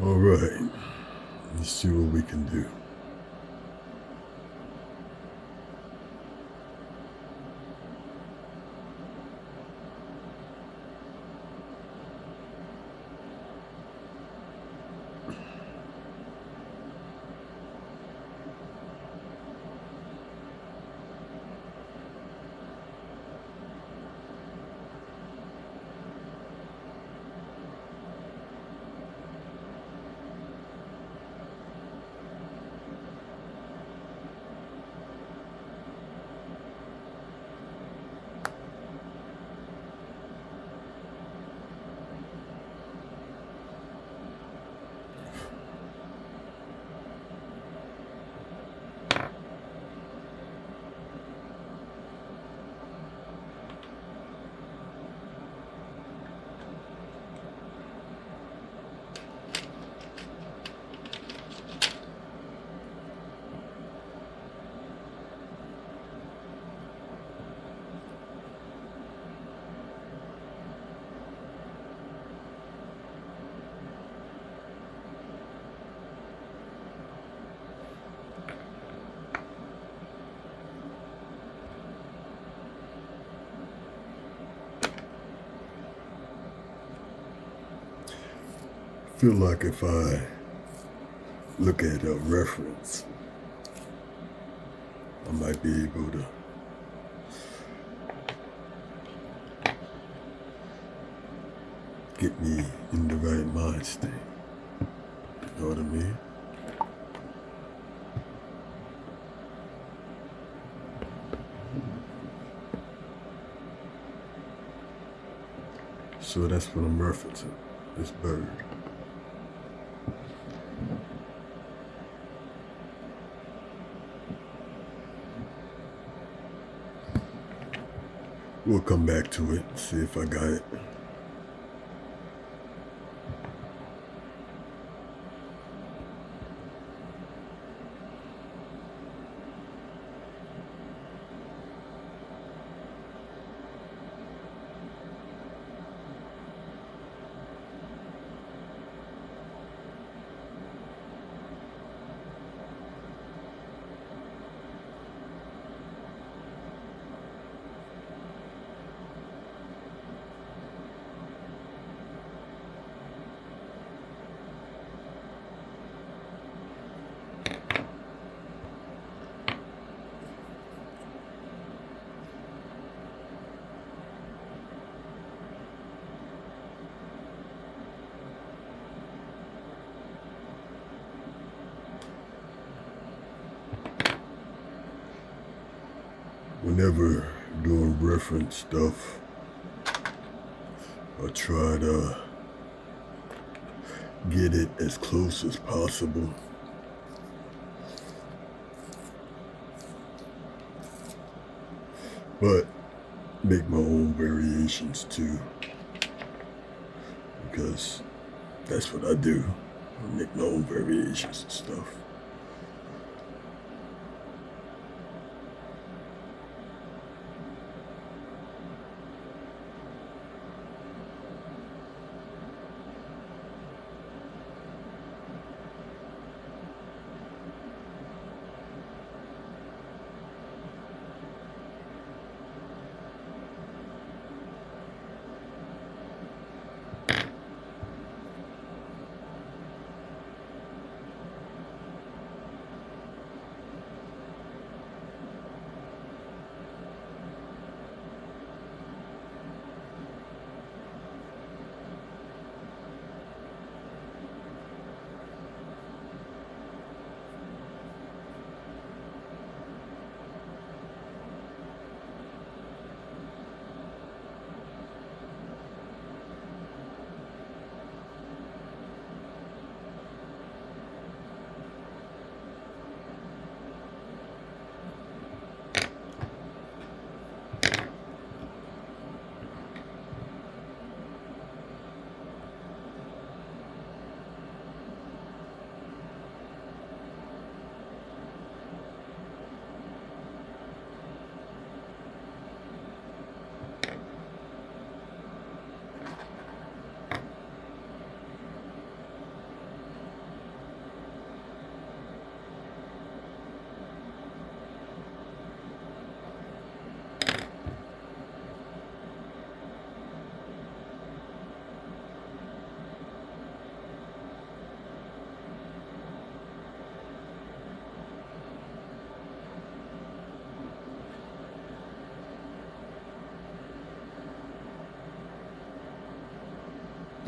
All right, let's see what we can do. Feel like if I look at a reference, I might be able to get me in the right mind state. You know what I mean? So that's what I'm referencing, this bird. We'll come back to it, see if I got it. Whenever doing reference stuff, I try to get it as close as possible. But make my own variations too, because that's what I do. I make my own variations and stuff.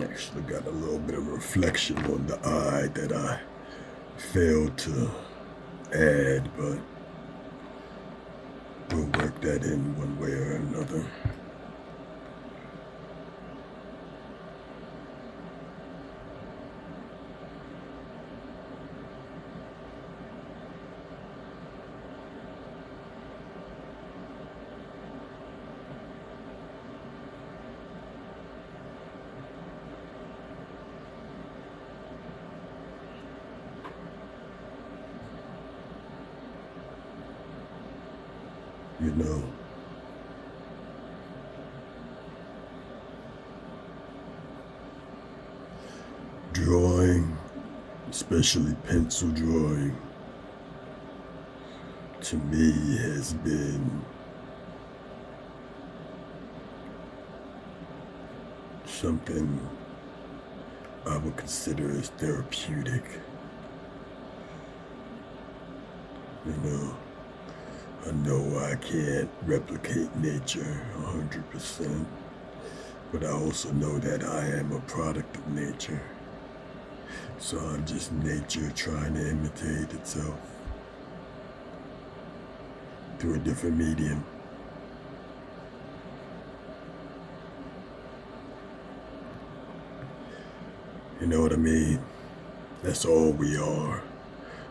Actually got a little bit of reflection on the eye that I failed to add, but we'll work that in one way or another. You know, drawing, especially pencil drawing, to me has been something I would consider as therapeutic. I know I can't replicate nature 100%, but I also know that I am a product of nature. So I'm just nature trying to imitate itself through a different medium. You know what I mean? That's all we are.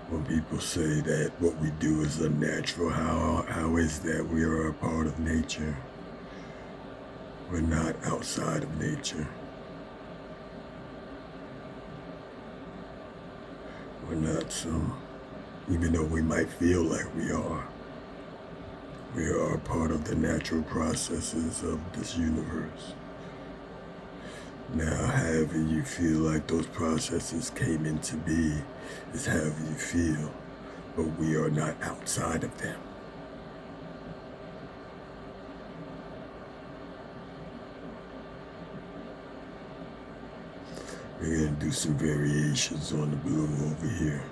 When people say that what we do is unnatural, how is that? We are a part of nature. We're not outside of nature. We're not even though we might feel like we are a part of the natural processes of this universe. Now, however you feel like those processes came into be is however you feel, but we are not outside of them. We're going to do some variations on the blue over here.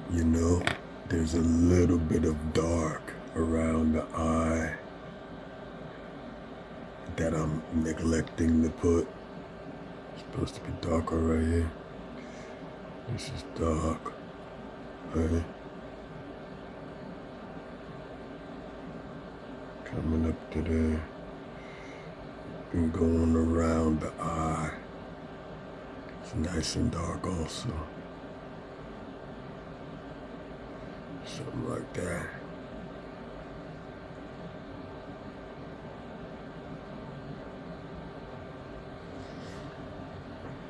You know, there's a little bit of dark around the eye that I'm neglecting to put. It's supposed to be darker right here. This is dark, right? Coming up to there and going around the eye. It's nice and dark also. Something like that.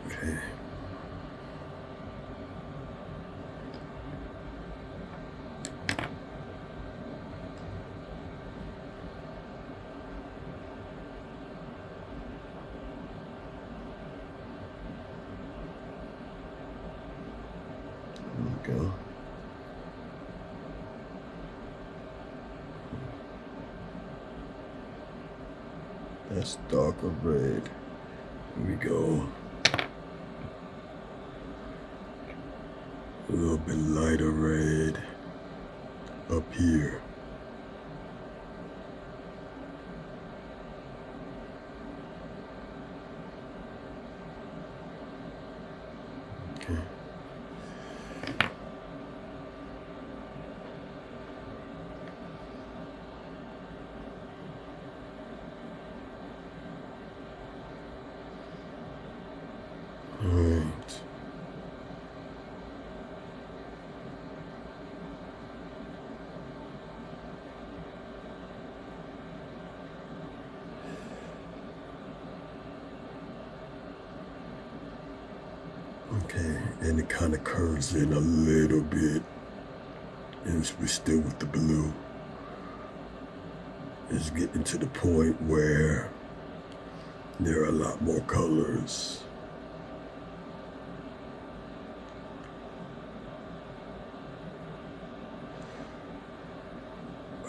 Okay. There we go. That's darker red. Here we go. A little bit lighter red up here. Okay. All right. Okay, and it kind of curves in a little bit, and we're still with the blue. It's getting to the point where there are a lot more colors.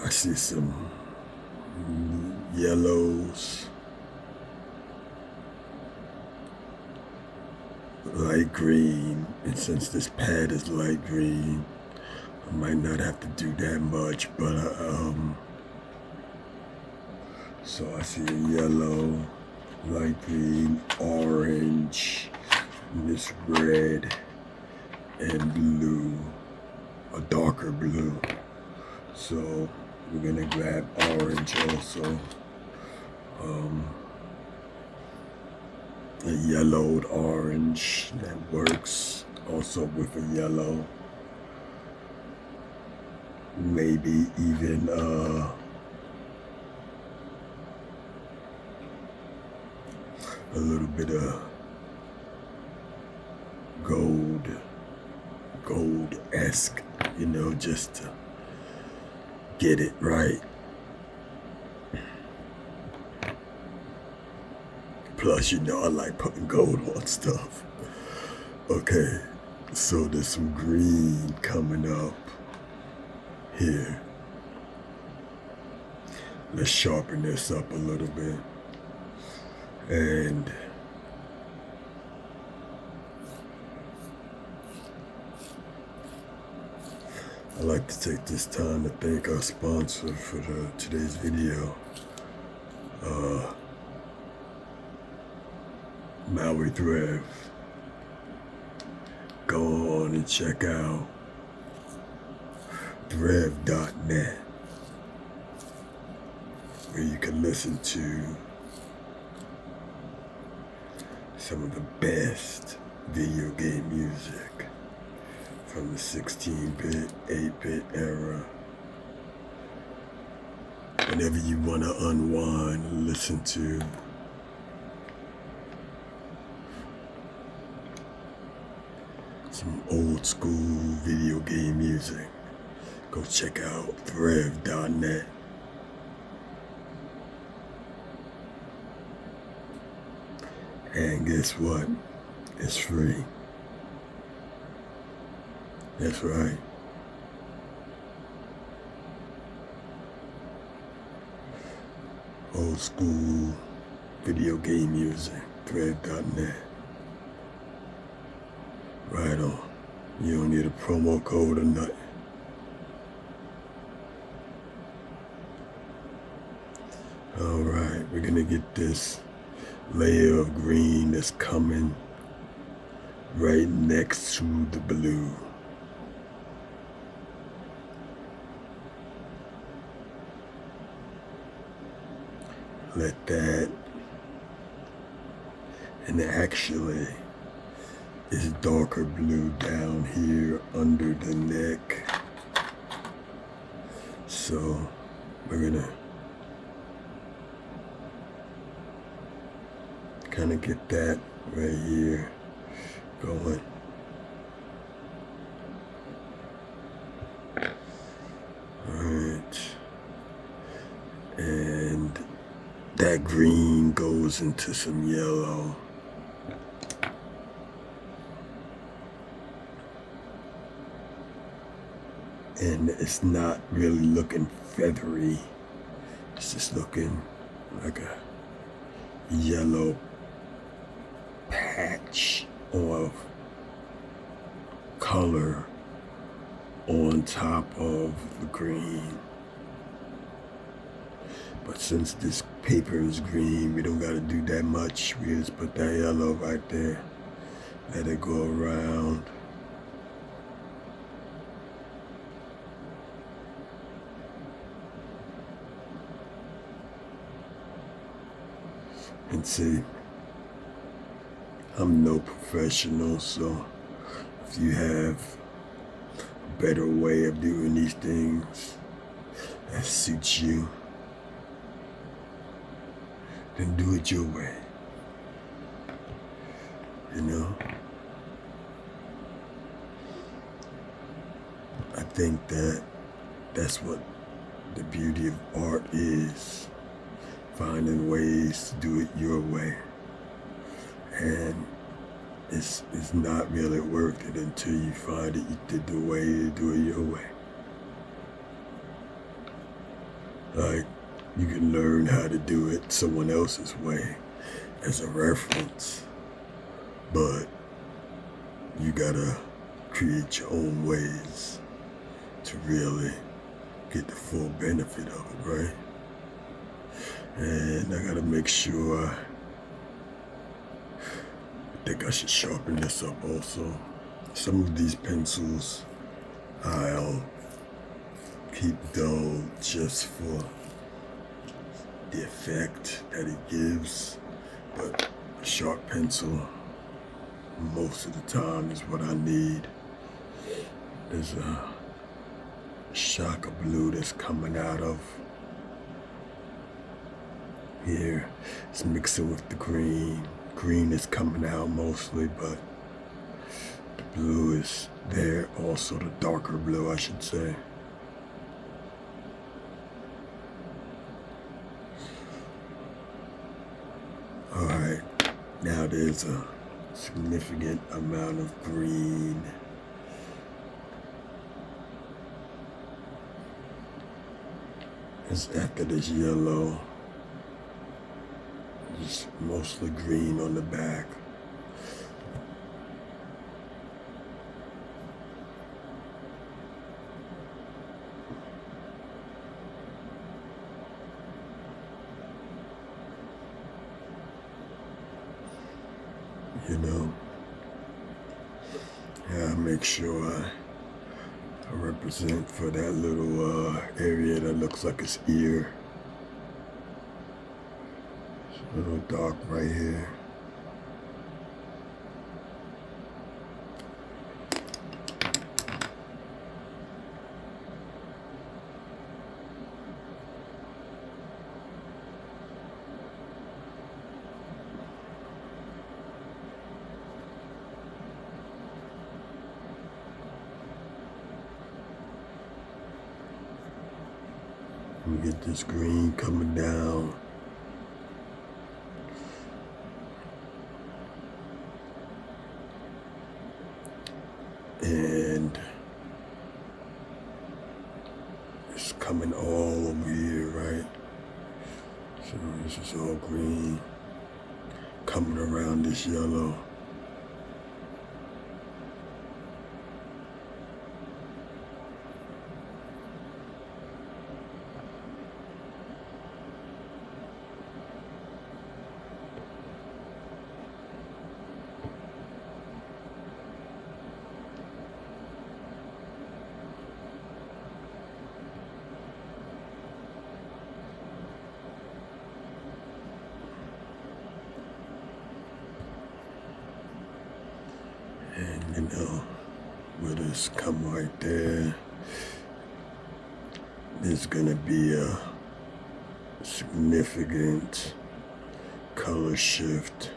I see some yellows, light green, and since this pad is light green, I might not have to do that much, but so I see a yellow, light green, orange, and this red and blue, a darker blue. So we're gonna grab orange also. A yellowed orange that works also with a yellow. Maybe even a little bit of gold-esque, you know, just to get it right. Plus, you know, I like putting gold on stuff. Okay, so there's some green coming up here. Let's sharpen this up a little bit. And I'd like to take this time to thank our sponsor for today's video. Maui Thrift. Go on and check out thrift.net, where you can listen to some of the best video game music from the 16-bit, 8-bit era. Whenever you want to unwind and listen to some old school video game music, go check out thrift.net. And guess what? It's free. That's right. Old school video game music, thrift.net. Right on. You don't need a promo code or nothing. All right, we're gonna get this layer of green that's coming right next to the blue. Let that, and actually it's darker blue down here under the neck. So we're gonna kind of get that right here going. Alright. And that green goes into some yellow. And it's not really looking feathery. It's just looking like a yellow patch of color on top of the green. But since this paper is green, we don't gotta do that much. We just put that yellow right there. Let it go around. And see, I'm no professional, so if you have a better way of doing these things that suits you, then do it your way. You know? I think that's what the beauty of art is. Finding ways to do it your way. And it's not really worth it until you find it, you did the way to do it your way. Like, you can learn how to do it someone else's way as a reference, but you gotta create your own ways to really get the full benefit of it, right? And I gotta make sure, I think I should sharpen this up also. Some of these pencils I'll keep dull just for the effect that it gives, but a sharp pencil most of the time is what I need. There's a shock of blue that's coming out of here. It's mixing with the green. Green is coming out mostly, but the blue is there also, the darker blue I should say. Alright, now there's a significant amount of green. It's after this yellow. Just mostly green on the back. You know, yeah, I make sure I represent for that little area that looks like its ear. It's a little dark right here. We get this green coming down. And it's coming all over here, right? So this is all green, coming around this yellow. And you know, with this come right there, there's gonna be a significant color shift,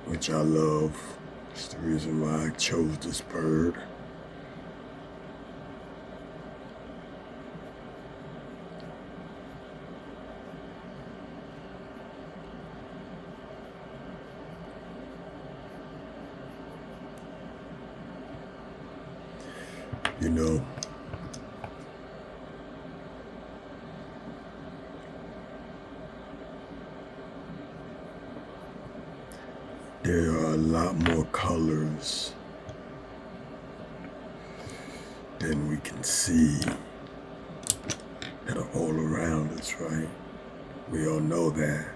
which I love. It's the reason why I chose this bird. You know, there are a lot more colors than we can see that are all around us, right? We all know that.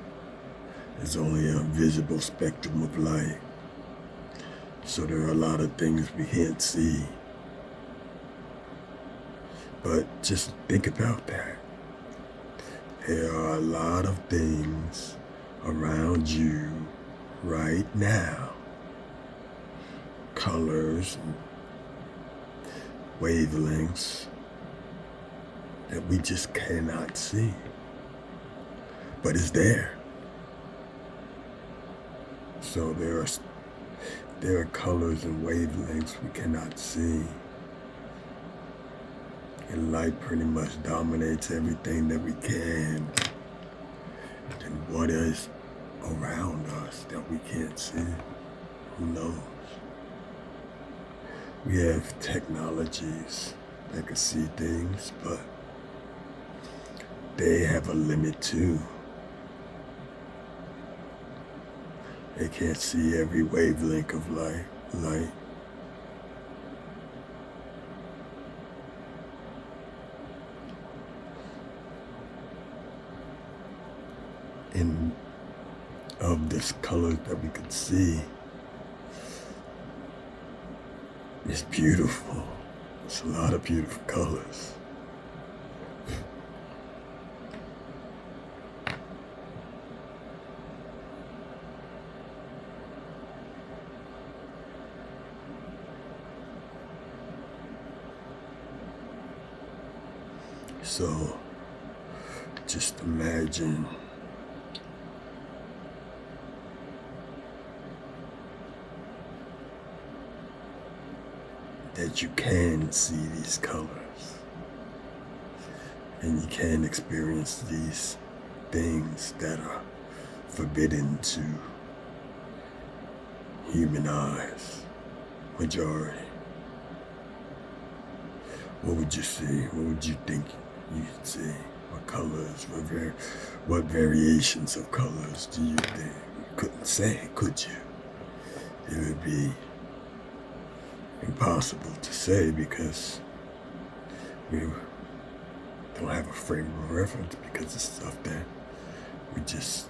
There's only a visible spectrum of light. So there are a lot of things we can't see. But just think about that. There are a lot of things around you right now. Colors and wavelengths that we just cannot see. But it's there. So there are colors and wavelengths we cannot see. And light pretty much dominates everything that we can. And what is around us that we can't see? Who knows? We have technologies that can see things, but they have a limit too. They can't see every wavelength of light. And of this color that we could see, it's beautiful. It's a lot of beautiful colors. So just imagine that you can see these colors and you can experience these things that are forbidden to human eyes, majority. What would you see? What would you think you'd see? What colors, what variations of colors do you think? You couldn't say, could you? It would be impossible to say because we don't have a frame of reference because it's stuff that we just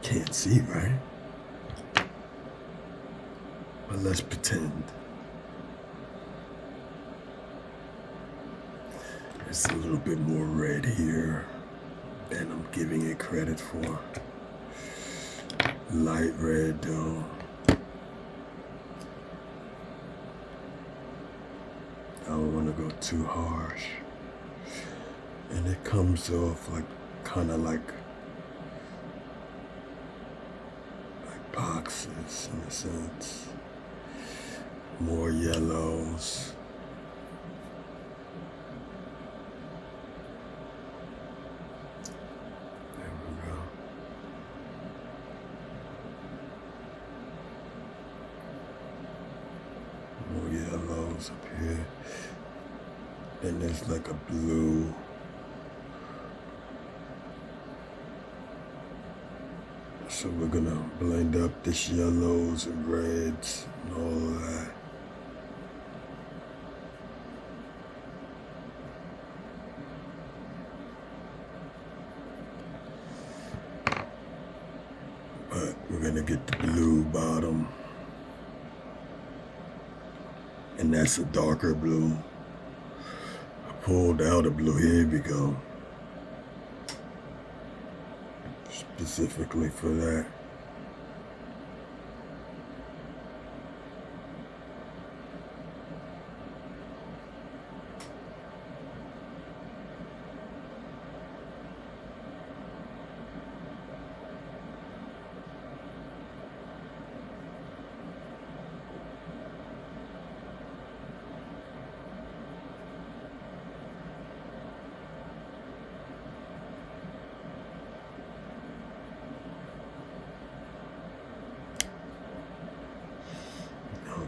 can't see, right? But let's pretend there's a little bit more red here than I'm giving it credit for. Light red though. I don't want to go too harsh. And it comes off like, kind of like boxes in a sense. More yellows. There we go. More yellows up here. Then there's like a blue. So we're gonna blend up this yellows and reds and all of that. But we're gonna get the blue bottom. And that's a darker blue. I pulled out a blue, here we go. Specifically for that.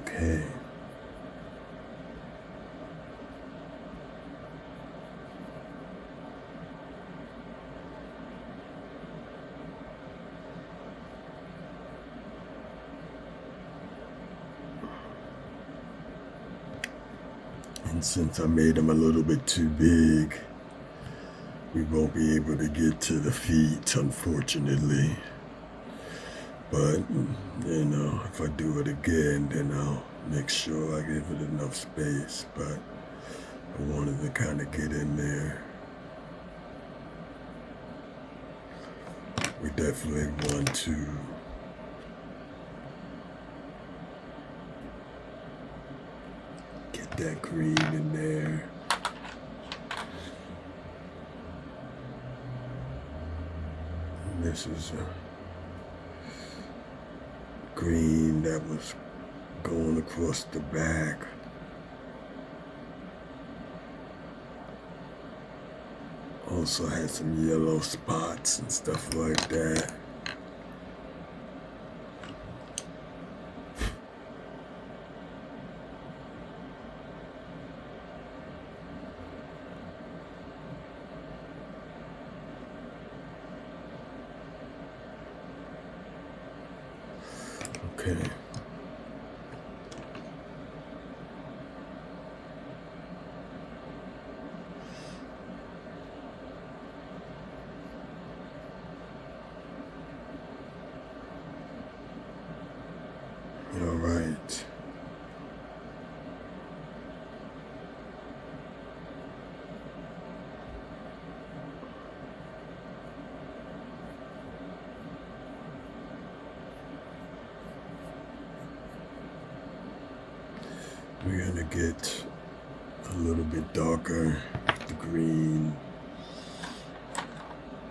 Okay. And since I made them a little bit too big, we won't be able to get to the feet, unfortunately. But, you know, if I do it again, then I'll make sure I give it enough space. But I wanted to kind of get in there. We definitely want to get that green in there. And this is a green that was going across the back. Also had some yellow spots and stuff like that. Okay. All right. We're gonna get a little bit darker, the green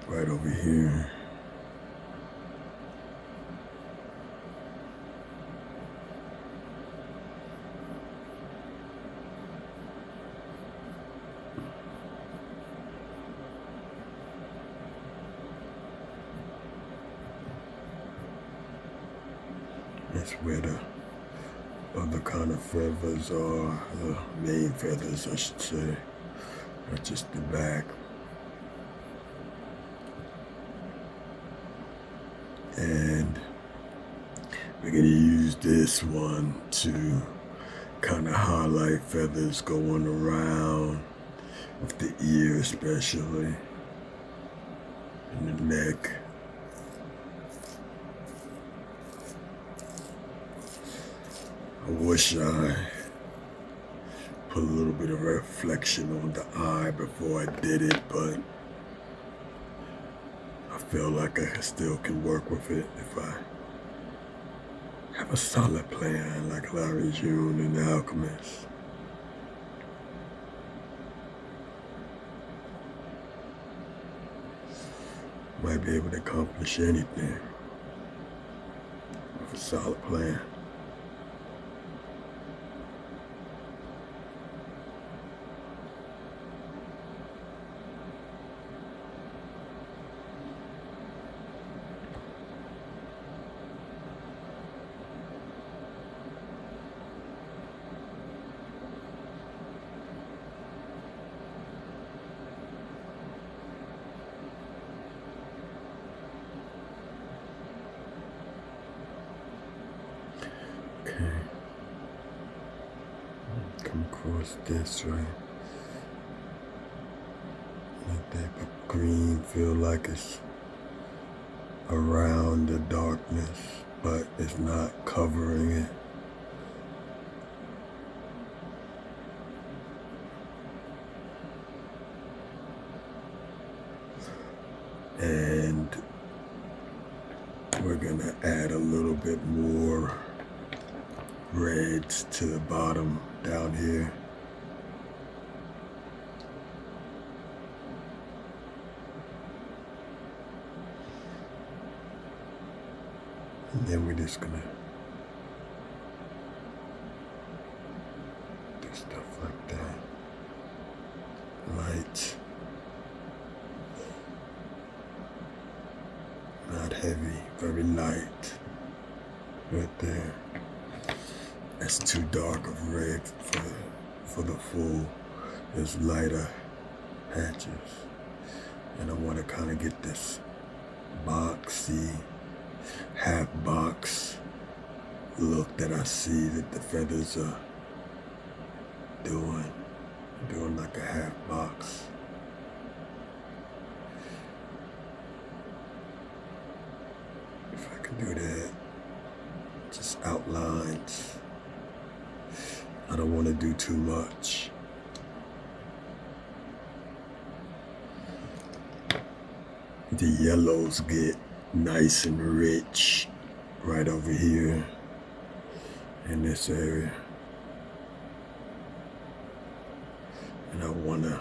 right over here. That's where the other kind of feathers are, the main feathers, I should say, are just the back. And we're going to use this one to kind of highlight feathers going around with the ear, especially, and the neck. I wish I put a little bit of reflection on the eye before I did it, but I feel like I still can work with it if I have a solid plan like Larry June and the Alchemist. Might be able to accomplish anything with a solid plan. Okay. Come across this, right? Let that green feel like it's around the darkness, but it's not covering it. And we're gonna add a little bit more reds to the bottom down here. And then we're just gonna do stuff like that. Light. Not heavy, very light. Right there. That's too dark of red for the full. There's lighter patches. And I want to kind of get this boxy, half box look that I see that the feathers are doing like a half box. If I can do that, just outlines. I don't want to do too much. The yellows get nice and rich right over here in this area. And I want to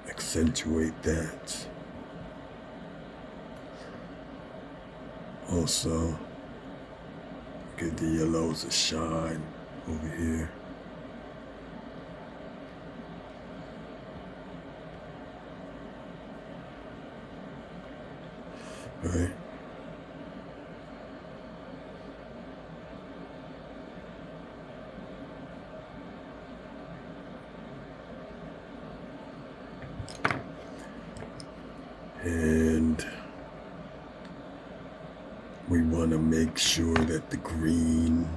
accentuate that. Also, give the yellows a shine over here. Right? And we want want to make sure that the green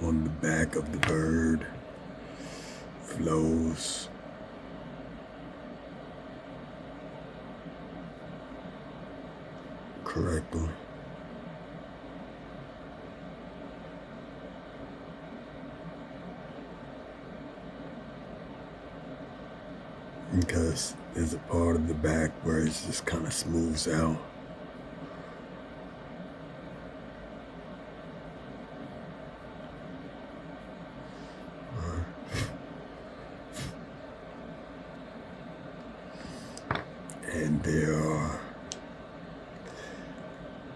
on the back of the bird flows. Correctly. Because there's a part of the back where it just kind of smooths out. And there are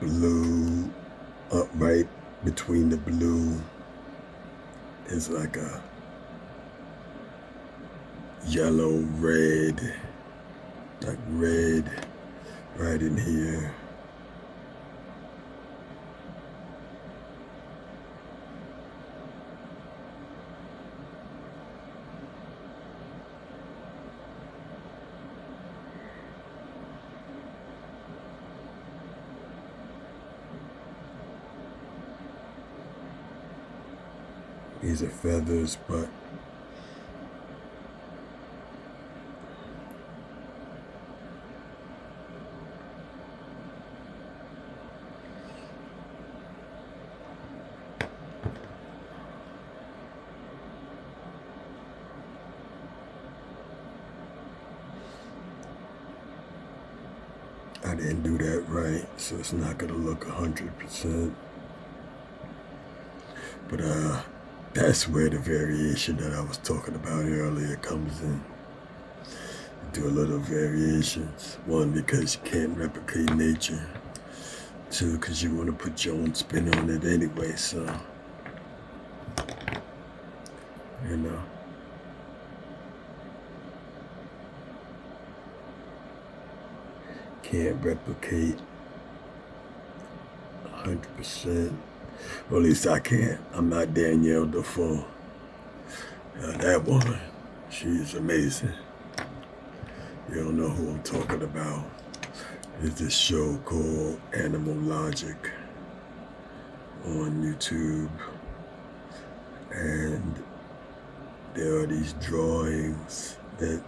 blue, right between the blue is like a yellow, red, like red right in here. These are feathers, but I didn't do that right, so it's not gonna look 100%. But that's where the variation that I was talking about earlier comes in. Do a little variations. One, because you can't replicate nature. Two, because you want to put your own spin on it anyway, so, you know. Can't replicate 100%. Well, at least I can't. I'm not Danielle Defoe. That woman, she's amazing. You don't know who I'm talking about. There's this show called Animal Logic on YouTube. And there are these drawings that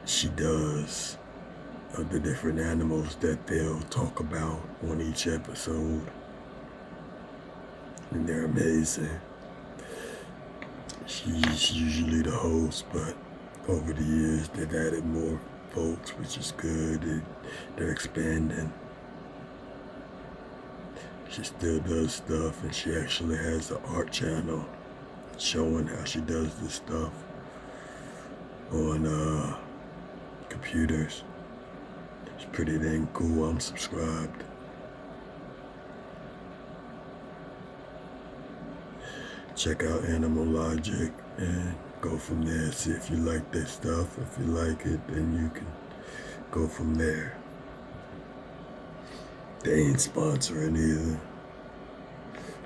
she does of the different animals that they'll talk about on each episode. And they're amazing. She's usually the host, but over the years they've added more folks, which is good. They're expanding. She still does stuff, and she actually has an art channel showing how she does this stuff on computers. It's pretty dang cool. I'm subscribed. Check out Animal Logic and go from there. See if you like their stuff. If you like it, then you can go from there. They ain't sponsoring either.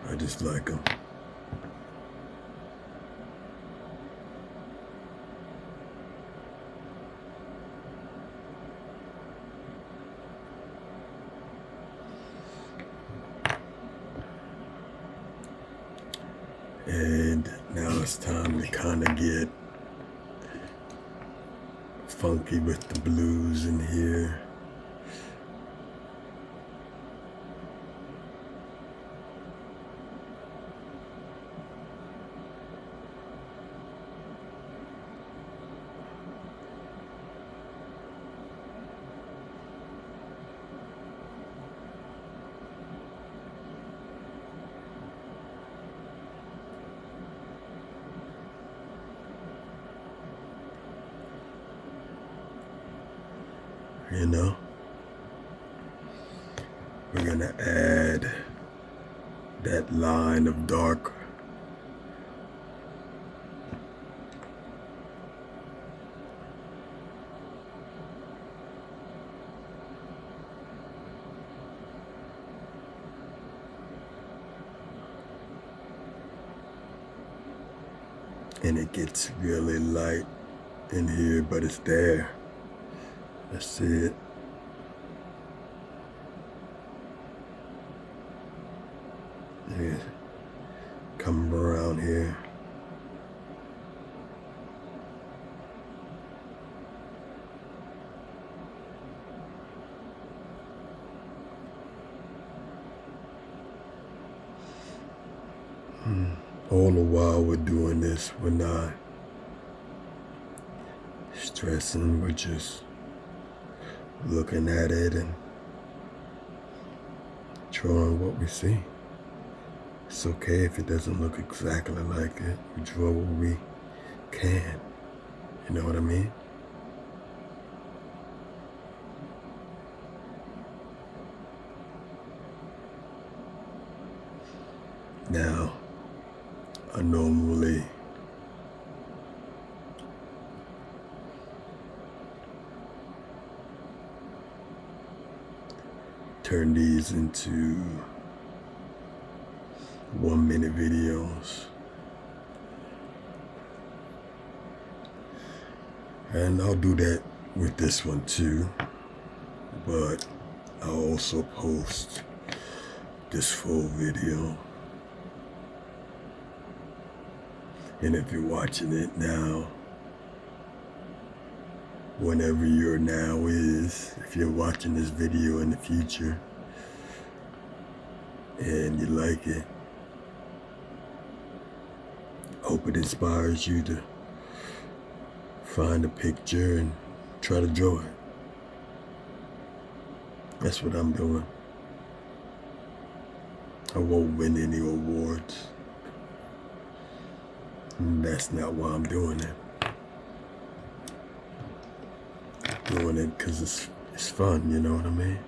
I just like them. And now it's time to kind of get funky with the blues in here. You know, we're gonna add that line of dark. And it gets really light in here, but it's there. That's it. Yeah, come around here. All the while we're doing this, we're not stressing, we're just looking at it and drawing what we see. It's okay if it doesn't look exactly like it. We draw what we can. You know what I mean? Now, I normally turn these into 1-minute videos. And I'll do that with this one too. But I'll also post this full video. And if you're watching it now, whenever your now is, if you're watching this video in the future and you like it, hope it inspires you to find a picture and try to draw it. That's what I'm doing. I won't win any awards. And that's not why I'm doing it. I'm doing it because it's fun, you know what I mean?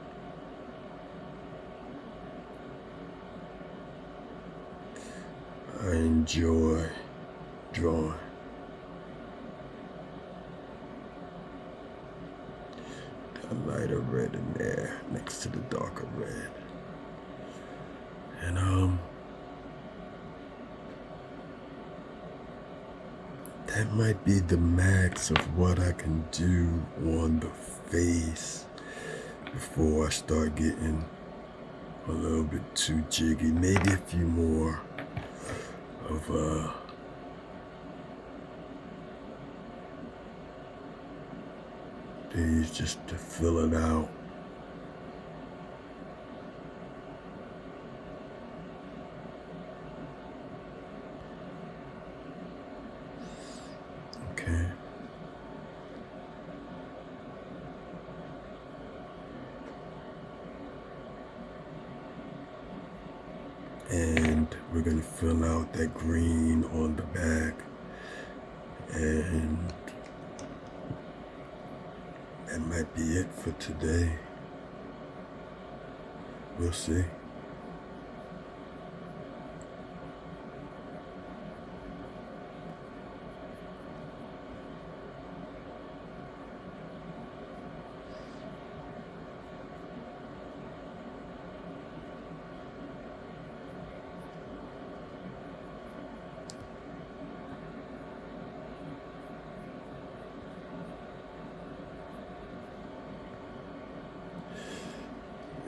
I enjoy drawing. A lighter red in there next to the darker red. And that might be the max of what I can do on the face before I start getting a little bit too jiggy. Maybe a few more of these just to fill it out. Okay. And we're gonna fill out that green on the back, and that might be it for today. We'll see.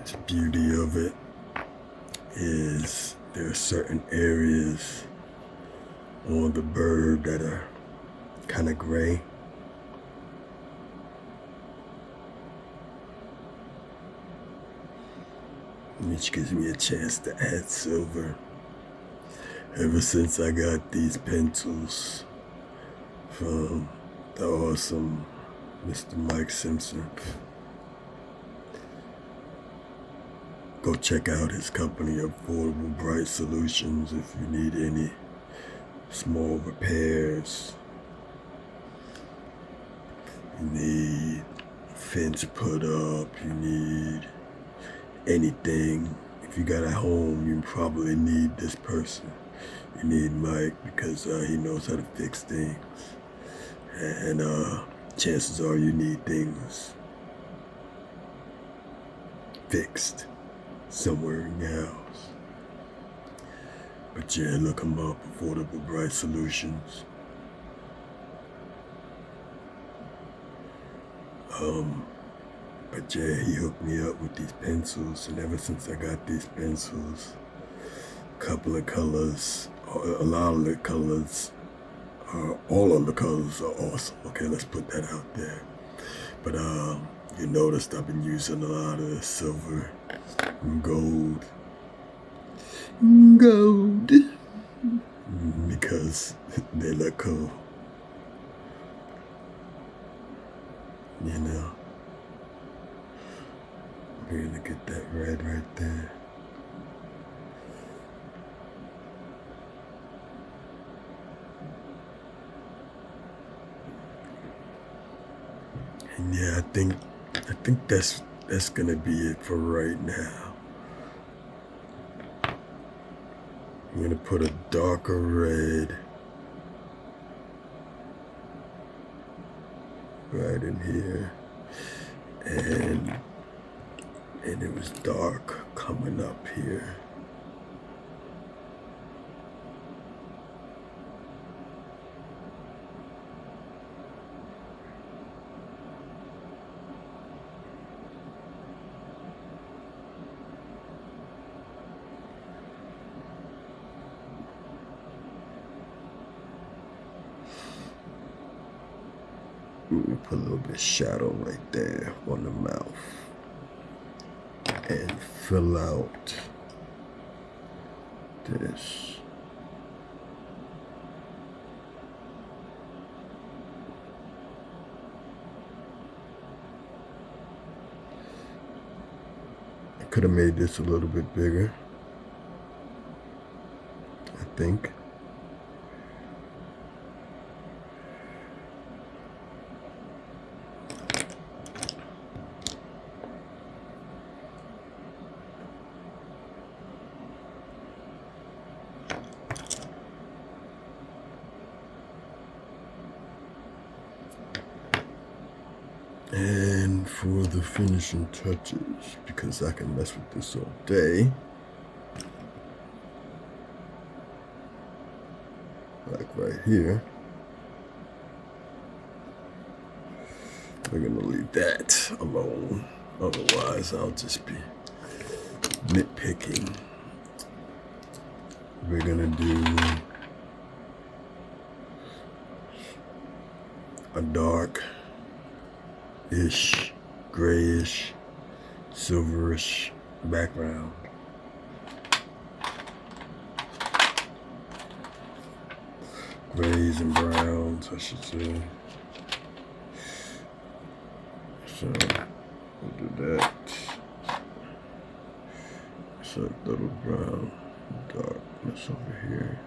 The beauty of it is there are certain areas on the bird that are kind of gray. Which gives me a chance to add silver. Ever since I got these pencils from the awesome Mr. Mike Simpson. Go check out his company, Affordable Bright Solutions, if you need any small repairs. You need a fence put up, you need anything. If you got a home, you probably need this person. You need Mike because he knows how to fix things. And chances are you need things fixed somewhere in your house. But yeah, look him up, Affordable Bright Solutions. But yeah, he hooked me up with these pencils, and ever since I got these pencils, couple of colors, a lot of the colors, all of the colors are awesome. Okay, let's put that out there. But you noticed I've been using a lot of the silver and gold. Because they look cool. You know, we're gonna get that red right there. And yeah, I think that's gonna be it for right now. I'm gonna put a darker red right in here, and it was dark coming up here. Put a little bit of shadow right there on the mouth and fill out this. I could have made this a little bit bigger, I think. And for the finishing touches, because I can mess with this all day, like right here, we're gonna leave that alone. Otherwise, I'll just be nitpicking. We're gonna do a dark-ish, grayish, silverish background. Grays and browns, I should say. So we'll do that. So a little brown, darkness over here.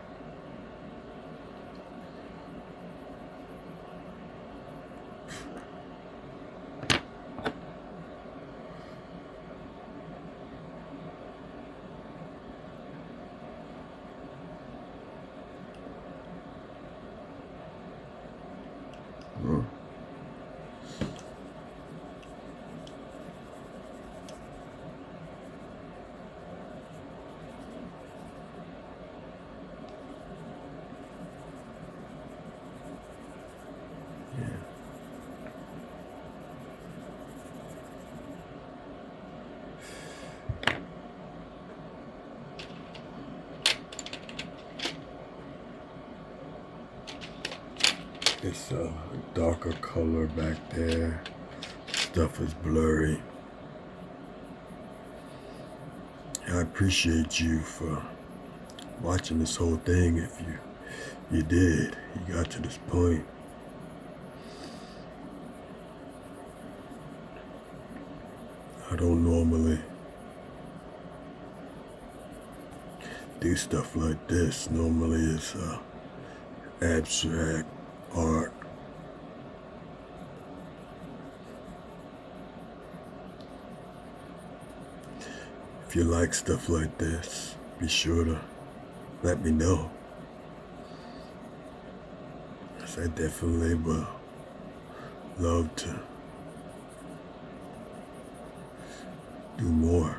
It's a darker color back there. Stuff is blurry. I appreciate you for watching this whole thing. If you did, you got to this point. I don't normally do stuff like this. Normally it's abstract art. If you like stuff like this, be sure to let me know. 'Cause I definitely will love to do more.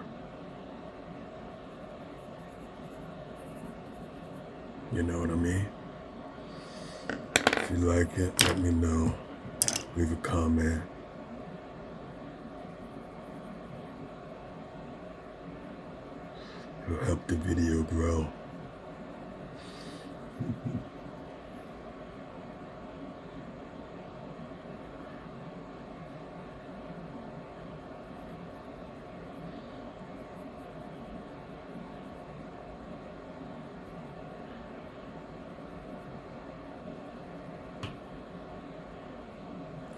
You know what I mean? If you like it, let me know. Leave a comment. It'll help the video grow.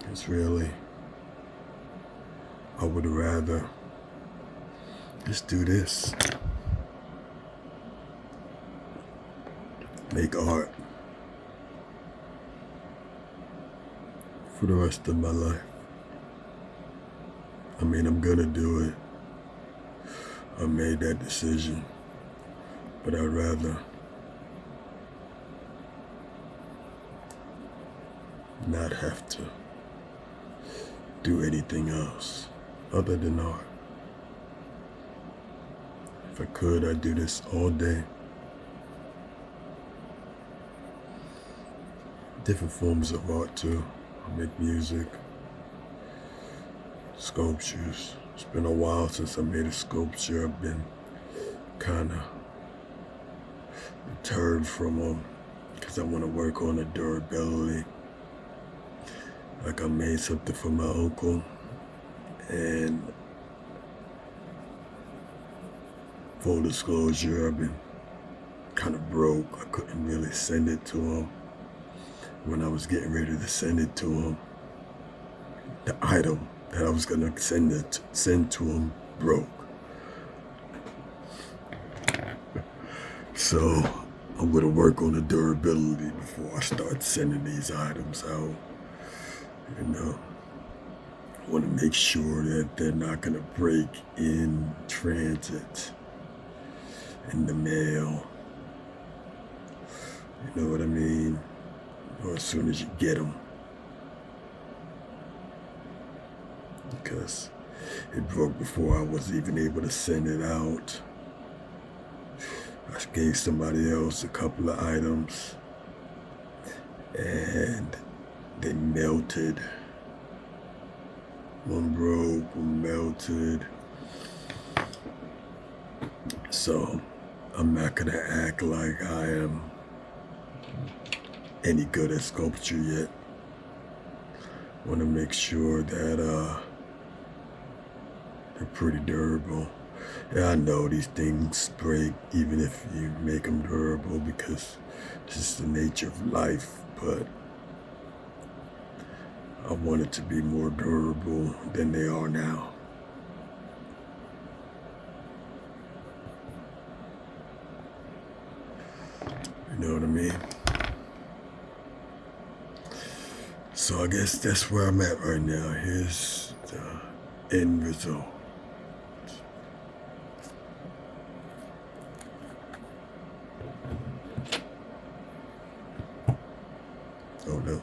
It's really, I would rather just do this. Make art for the rest of my life. I mean, I'm gonna do it. I made that decision, but I'd rather not have to do anything else other than art. If I could, I'd do this all day. Different forms of art too. I make music, sculptures. It's been a while since I made a sculpture. I've been kind of deterred from them because I want to work on the durability. Like I made something for my uncle, and full disclosure, I've been kind of broke. I couldn't really send it to him. When I was getting ready to send it to him, the item that I was gonna send to him broke. So I'm gonna work on the durability before I start sending these items out. You know, I want to make sure that they're not gonna break in transit, in the mail. You know what I mean? Or as soon as you get them. Because it broke before I was even able to send it out. I gave somebody else a couple of items and they melted. One broke, one melted. So I'm not gonna act like I am any good at sculpture yet. Want to make sure that they're pretty durable. Yeah, I know these things break even if you make them durable because this is the nature of life, but I want it to be more durable than they are now. You know what I mean? So I guess that's where I'm at right now. Here's the end result. Oh no.